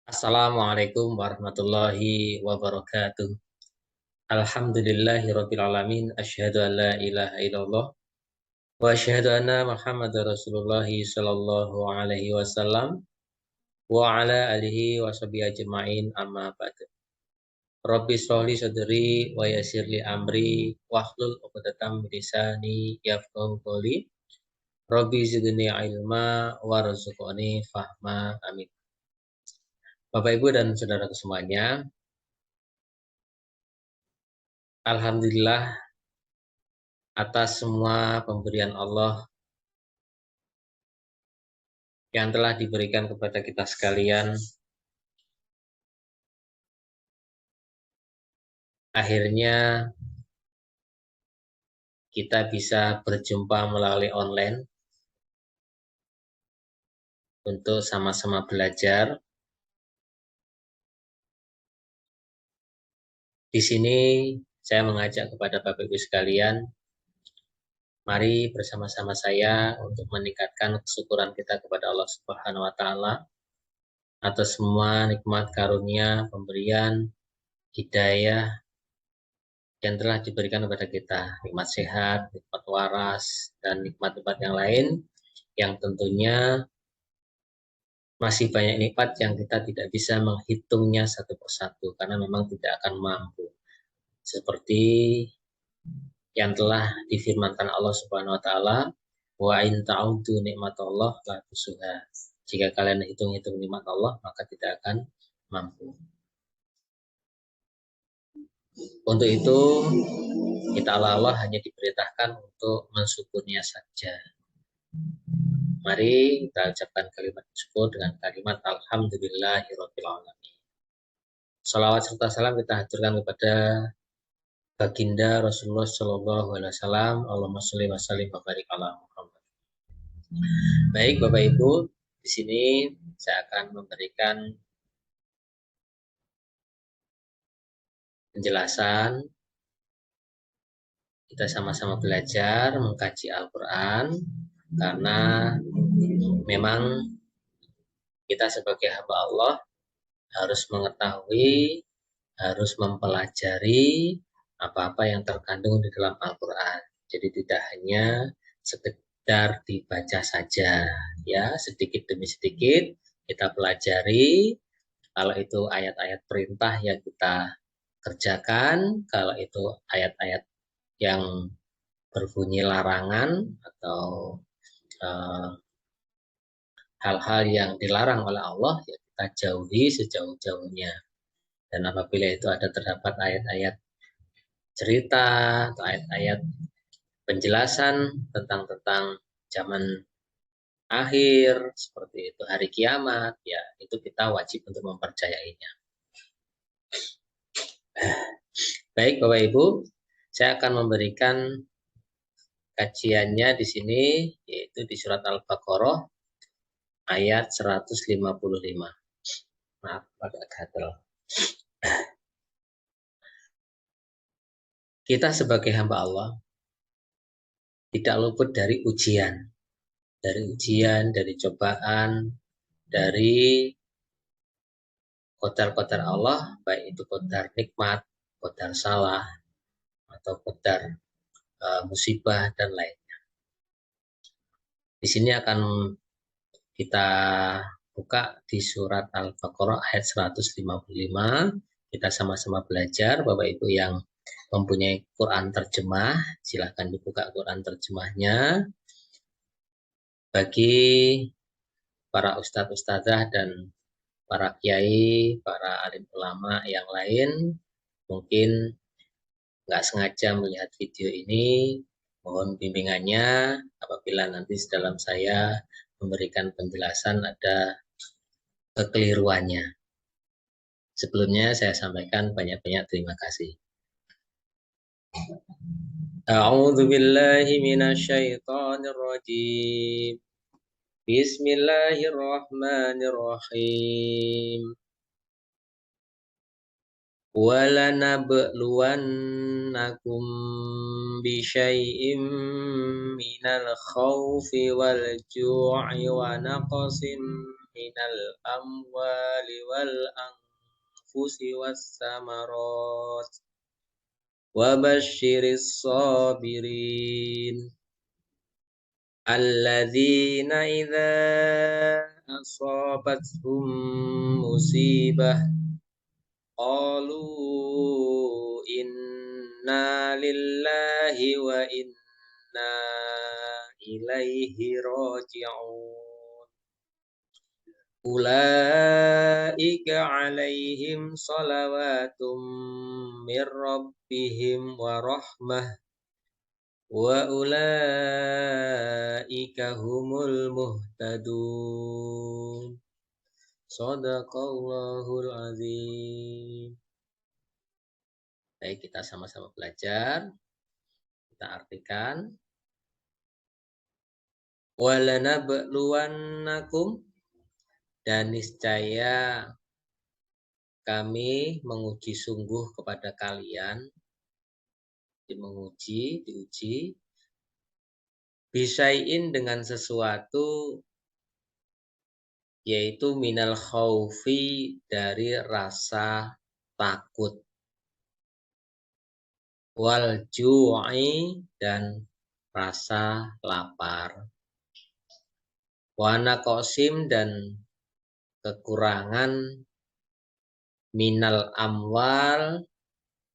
Assalamualaikum warahmatullahi wabarakatuh. Alhamdulillahirabbil alamin. Asyhadu an la ilaha illallah wa asyhadu anna Muhammadar Rasulullah sallallahu alaihi wasallam wa ala alihi washabihi ajmain amma ba'du. Rabbi shrahli sadri wa yassirli amri wahlul 'uqdatam min lisani yafqahu qawli. Rabbi zidni ilma warzuqni fahma. Amin. Bapak Ibu dan saudara semuanya, alhamdulillah atas semua pemberian Allah yang telah diberikan kepada kita sekalian. Akhirnya kita bisa berjumpa melalui online untuk sama-sama belajar. Di sini saya mengajak kepada Bapak Ibu sekalian, mari bersama-sama saya untuk meningkatkan kesyukuran kita kepada Allah Subhanahu wa taala atas semua nikmat karunia, pemberian, hidayah yang telah diberikan kepada kita, nikmat sehat, nikmat waras, dan nikmat-nikmat yang lain yang tentunya masih banyak nikmat yang kita tidak bisa menghitungnya satu persatu karena memang tidak akan mampu. Seperti yang telah difirmankan Allah Subhanahu wa taala, wa in ta'uddu nikmatallah la tusuha. Jika kalian hitung-hitung nikmat Allah, maka tidak akan mampu. Untuk itu, kita Allah hanya diperintahkan untuk mensyukurnya saja. Mari kita ucapkan kalimat syukur dengan kalimat alhamdulillahirabbil alamin. Salawat serta salam kita haturkan kepada Baginda Rasulullah Shallallahu Alaihi Wasallam. Allahumma sholli wa sallim wa barik ala Muhammad. Baik Bapak Ibu, di sini saya akan memberikan penjelasan. Kita sama-sama belajar mengkaji Al-Quran karena memang kita sebagai hamba Allah harus mengetahui, harus mempelajari apa-apa yang terkandung di dalam Al-Quran. Jadi tidak hanya sekedar dibaca saja, ya sedikit demi sedikit kita pelajari. Kalau itu ayat-ayat perintah yang kita kerjakan, kalau itu ayat-ayat yang berbunyi larangan atau hal-hal yang dilarang oleh Allah, ya kita jauhi sejauh-jauhnya. Dan apabila itu ada terdapat ayat-ayat cerita atau ayat-ayat penjelasan tentang zaman akhir seperti itu, hari kiamat, ya itu kita wajib untuk mempercayainya. Baik Bapak Ibu, saya akan memberikan kajiannya di sini, yaitu di surat Al-Baqarah ayat 155. Maaf agak gatel. Kita sebagai hamba Allah tidak luput dari ujian, dari cobaan, dari qadar-qadar Allah, baik itu qadar nikmat, qadar salah, atau qadar musibah dan lainnya. Di sini akan kita buka di surat Al-Baqarah ayat 155. Kita sama-sama belajar. Bapak Ibu yang mempunyai Quran terjemah, silahkan dibuka Quran terjemahnya. Bagi para ustadz ustadzah dan para kiai, para alim ulama yang lain, mungkin nggak sengaja melihat video ini, mohon bimbingannya apabila nanti dalam saya memberikan penjelasan ada kekeliruannya. Sebelumnya saya sampaikan banyak-banyak terima kasih. A'udzu billahi minasyaitonir rajim. Bismillahirrahmanirrahim. walanabluwannakum bisyai'im minal khawfi wal ju'i wa naqsim minal amwali wal anfusi was samarat wa basyiris sabirin alladzina idza asabathum musibah qalu inna lillahi wa inna ilaihi raji'un. Ulaika alaihim salawatum mir rabbihim wa rahmah wa ulaika humul muhtadun. Shadaqallahul azim. Baik, kita sama-sama belajar. Kita artikan. Walanabluwannakum, dan niscaya kami menguji sungguh kepada kalian, diuji, bisain dengan sesuatu, yaitu minal khaufi, dari rasa takut, wal ju'i, dan rasa lapar, wa naqsim, dan kekurangan, minal amwal,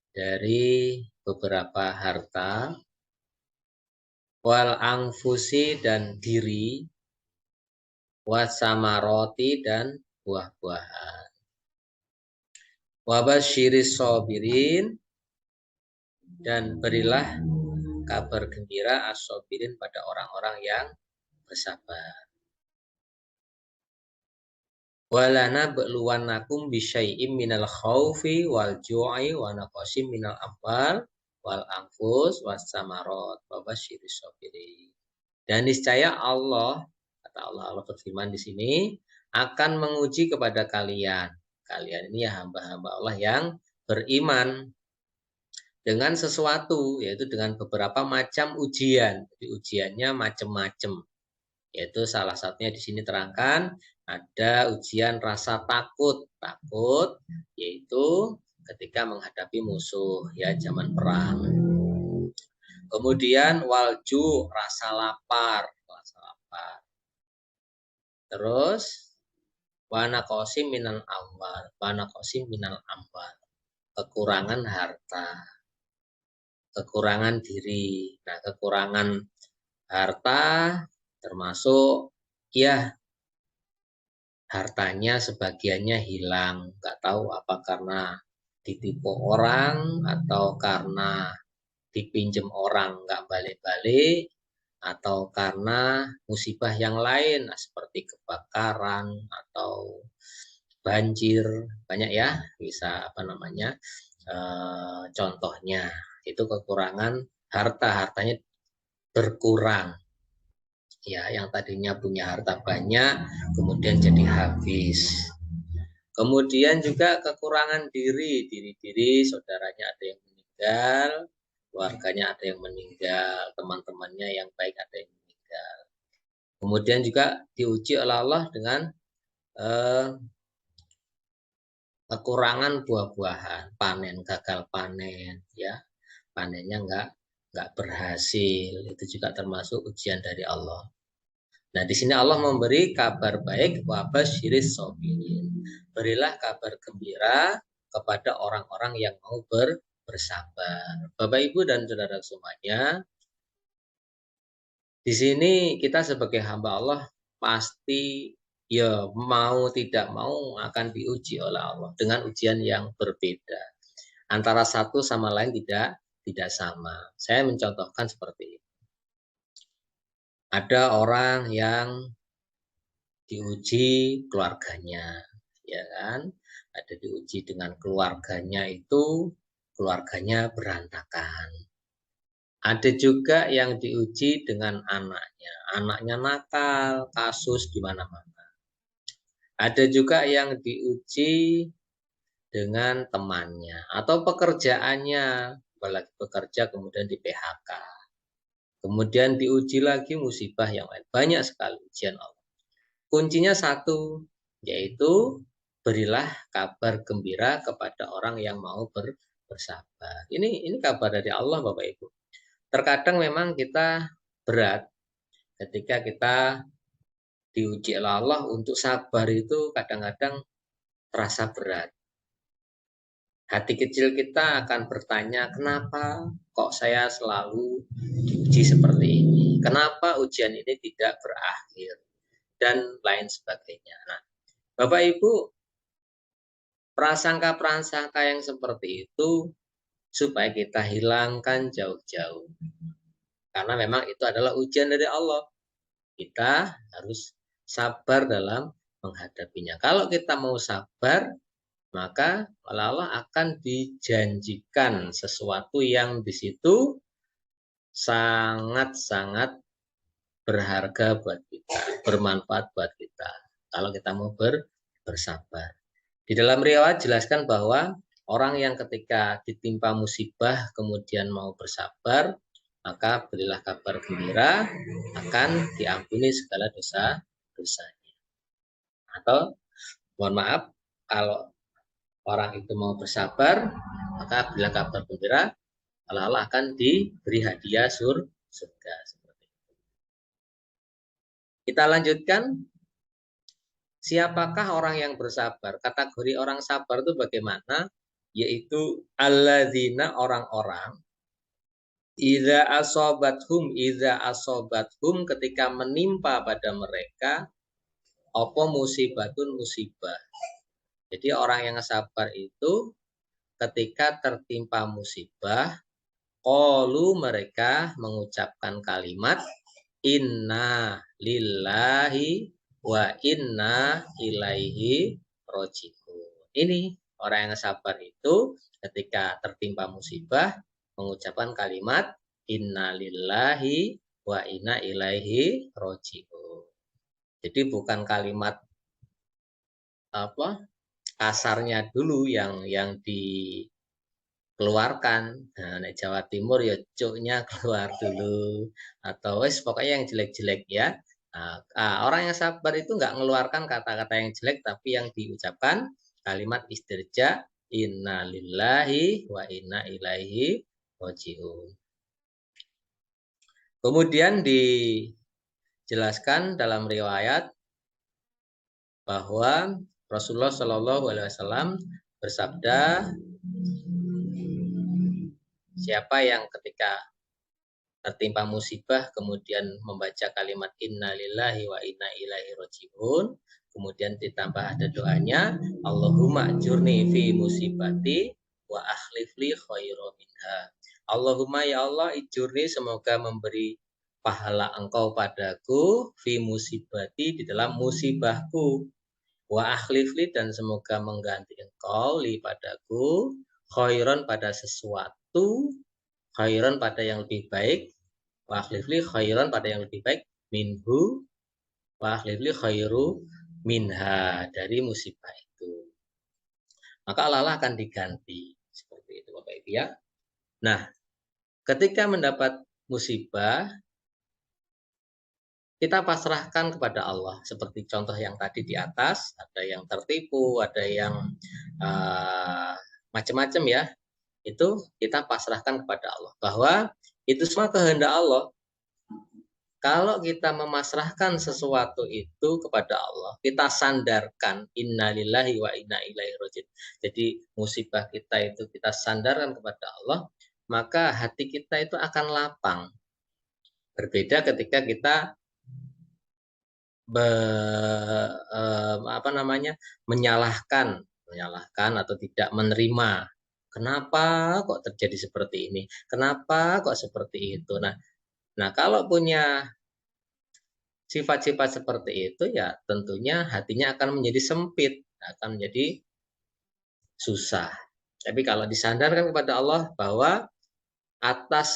dari beberapa harta, wal anfusi, dan diri, wasamaroti, dan buah-buahan. Wabasyiris sabirin, dan berilah kabar gembira as-sabirin pada orang-orang yang bersabar. Walanabluwannakum bisyai'im minal khaufi wal ju'i wa naqsim minal amwal wal anfus wassamarat wabasyiris sabirin. Dan niscaya Allah, kata Allah berfirman di sini, akan menguji kepada kalian. Kalian ini ya hamba-hamba Allah yang beriman dengan sesuatu, yaitu dengan beberapa macam ujian. Jadi ujiannya macam-macam. Yaitu salah satunya di sini terangkan ada ujian rasa takut. Takut yaitu ketika menghadapi musuh, ya, zaman perang. Kemudian walju, rasa lapar. Terus wana kosim minal amwal, kekurangan harta, kekurangan diri. Nah, kekurangan harta termasuk ya hartanya sebagiannya hilang, nggak tahu apa karena ditipu orang atau karena dipinjam orang nggak balik-balik, atau karena musibah yang lain seperti kebakaran atau banjir, banyak ya, bisa contohnya itu kekurangan hartanya berkurang, ya, yang tadinya punya harta banyak kemudian jadi habis. Kemudian juga kekurangan diri, saudaranya ada yang meninggal, keluarganya ada yang meninggal, teman-temannya yang baik ada yang meninggal. Kemudian juga diuji oleh Allah dengan kekurangan buah-buahan, gagal panen, ya, panennya nggak berhasil, itu juga termasuk ujian dari Allah. Nah, di sini Allah memberi kabar baik, wabasyiris sabirin, berilah kabar gembira kepada orang-orang yang mau bersabar. Bapak Ibu dan saudara semuanya, di sini kita sebagai hamba Allah pasti ya mau tidak mau akan diuji oleh Allah dengan ujian yang berbeda. Antara satu sama lain tidak sama. Saya mencontohkan seperti ini. Ada orang yang diuji keluarganya, ya kan? Ada diuji dengan keluarganya, itu keluarganya berantakan. Ada juga yang diuji dengan anaknya nakal, kasus di mana-mana. Ada juga yang diuji dengan temannya atau pekerjaannya, apalagi bekerja kemudian di PHK. Kemudian diuji lagi musibah yang lain. Banyak sekali ujian Allah. Kuncinya satu, yaitu berilah kabar gembira kepada orang yang mau bersabar. Ini kabar dari Allah, Bapak Ibu. Terkadang memang kita berat ketika kita diuji oleh Allah. Untuk sabar itu kadang-kadang terasa berat. Hati kecil kita akan bertanya, kenapa kok saya selalu diuji seperti ini? Kenapa ujian ini tidak berakhir? Dan lain sebagainya. Nah, Bapak Ibu, prasangka-prasangka yang seperti itu supaya kita hilangkan jauh-jauh. Karena memang itu adalah ujian dari Allah. Kita harus sabar dalam menghadapinya. Kalau kita mau sabar, maka Allah akan dijanjikan sesuatu yang di situ sangat-sangat berharga buat kita, bermanfaat buat kita. Kalau kita mau bersabar. Di dalam riwayat jelaskan bahwa orang yang ketika ditimpa musibah kemudian mau bersabar, maka berilah kabar gembira akan diampuni segala dosa-dosanya. Atau mohon maaf, kalau orang itu mau bersabar, maka berilah kabar gembira, Allah akan diberi hadiah surga. Kita lanjutkan. Siapakah orang yang bersabar? Kategori orang sabar itu bagaimana? Yaitu alladzina, orang-orang idza asobathum ketika menimpa pada mereka apa musibatun musibah. Jadi orang yang sabar itu ketika tertimpa musibah, qalu mereka mengucapkan kalimat inna lillahi wa inna ilaihi roji'un. Ini orang yang sabar itu ketika tertimpa musibah mengucapkan kalimat inna lillahi wa inna ilaihi roji'un. Jadi bukan kalimat kasarnya dulu yang dikeluarkan. Nah, di Jawa Timur ya cuknya keluar dulu atau wes pokoknya yang jelek-jelek ya. Nah, orang yang sabar itu nggak mengeluarkan kata-kata yang jelek, tapi yang diucapkan kalimat istirja inna lillahi wa inna ilaihi roji'un. Kemudian dijelaskan dalam riwayat bahwa Rasulullah Shallallahu Alaihi Wasallam bersabda, siapa yang ketika tertimpa musibah kemudian membaca kalimat inna lillahi wa inna ilaihi roji'un, kemudian ditambah ada doanya Allahumma ajurni fi musibati wa akhlif li khairan minha. Allahumma ya Allah ijurni, semoga memberi pahala engkau padaku fi musibati, di dalam musibahku, wa akhlif li, dan semoga mengganti engkau li padaku khairan, pada sesuatu, khairan pada yang lebih baik, wa akhlif li khairan pada yang lebih baik, minhu wa akhlif li khairu minha, dari musibah itu. Maka Allah akan diganti. Seperti itu Bapak Ibu ya. Nah, ketika mendapat musibah, kita pasrahkan kepada Allah. Seperti contoh yang tadi di atas, ada yang tertipu, ada yang macam-macam ya. Itu kita pasrahkan kepada Allah. Bahwa itu semua kehendak Allah. Kalau kita memasrahkan sesuatu itu kepada Allah, kita sandarkan innalillahi wa inna ilaihi raji'un. Jadi musibah kita itu kita sandarkan kepada Allah, maka hati kita itu akan lapang. Berbeda ketika kita menyalahkan atau tidak menerima. Kenapa kok terjadi seperti ini? Kenapa kok seperti itu? Nah, kalau punya sifat-sifat seperti itu ya tentunya hatinya akan menjadi sempit, akan menjadi susah. Tapi kalau disandarkan kepada Allah bahwa atas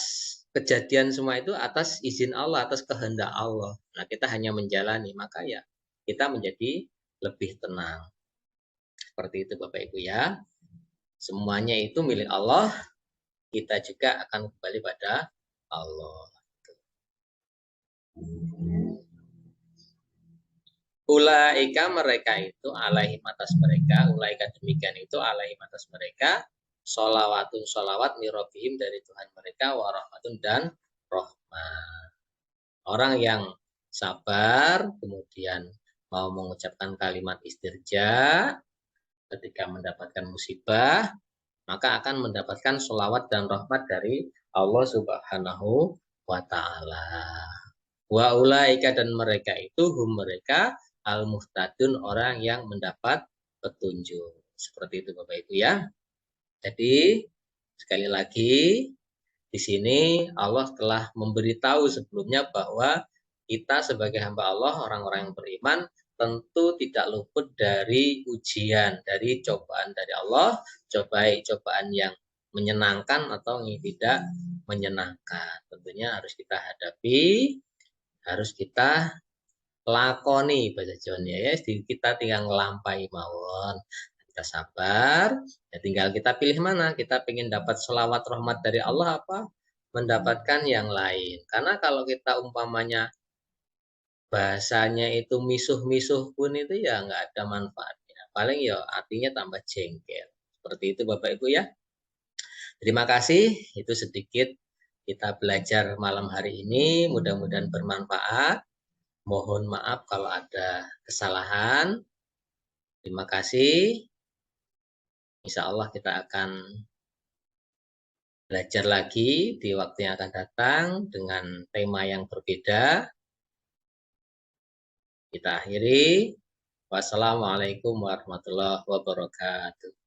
kejadian semua itu atas izin Allah, atas kehendak Allah. Nah, kita hanya menjalani, maka ya kita menjadi lebih tenang. Seperti itu Bapak Ibu ya. Semuanya itu milik Allah, kita juga akan kembali pada Allah. Ulaika mereka itu alaihim atas mereka, ulaika demikian itu alaihim atas mereka, sholawatun sholawat mirobihim dari Tuhan mereka, warahmatun dan rahmat. Orang yang sabar, kemudian mau mengucapkan kalimat istirja ketika mendapatkan musibah, maka akan mendapatkan sholawat dan rahmat dari Allah Subhanahu wa Ta'ala. Wa ulaika dan mereka itu mereka al-muhtadun, orang yang mendapat petunjuk. Seperti itu Bapak Ibu ya. Jadi sekali lagi di sini Allah telah memberitahu sebelumnya bahwa kita sebagai hamba Allah, orang-orang yang beriman, tentu tidak luput dari ujian, dari cobaan dari Allah, cobaan yang menyenangkan atau yang tidak menyenangkan. Tentunya harus kita hadapi, harus kita lakoni bahasa Jawa ya. Kita tinggal ngelampai mawon. Kita sabar, ya tinggal kita pilih mana. Kita ingin dapat selawat rahmat dari Allah apa mendapatkan yang lain. Karena kalau kita umpamanya bahasanya itu misuh-misuh pun itu ya nggak ada manfaatnya. Paling ya artinya tambah jengkel. Seperti itu Bapak Ibu ya. Terima kasih, itu sedikit kita belajar malam hari ini. Mudah-mudahan bermanfaat. Mohon maaf kalau ada kesalahan. Terima kasih. Insya Allah kita akan belajar lagi di waktu yang akan datang dengan tema yang berbeda. Kita akhiri. Wassalamualaikum warahmatullahi wabarakatuh.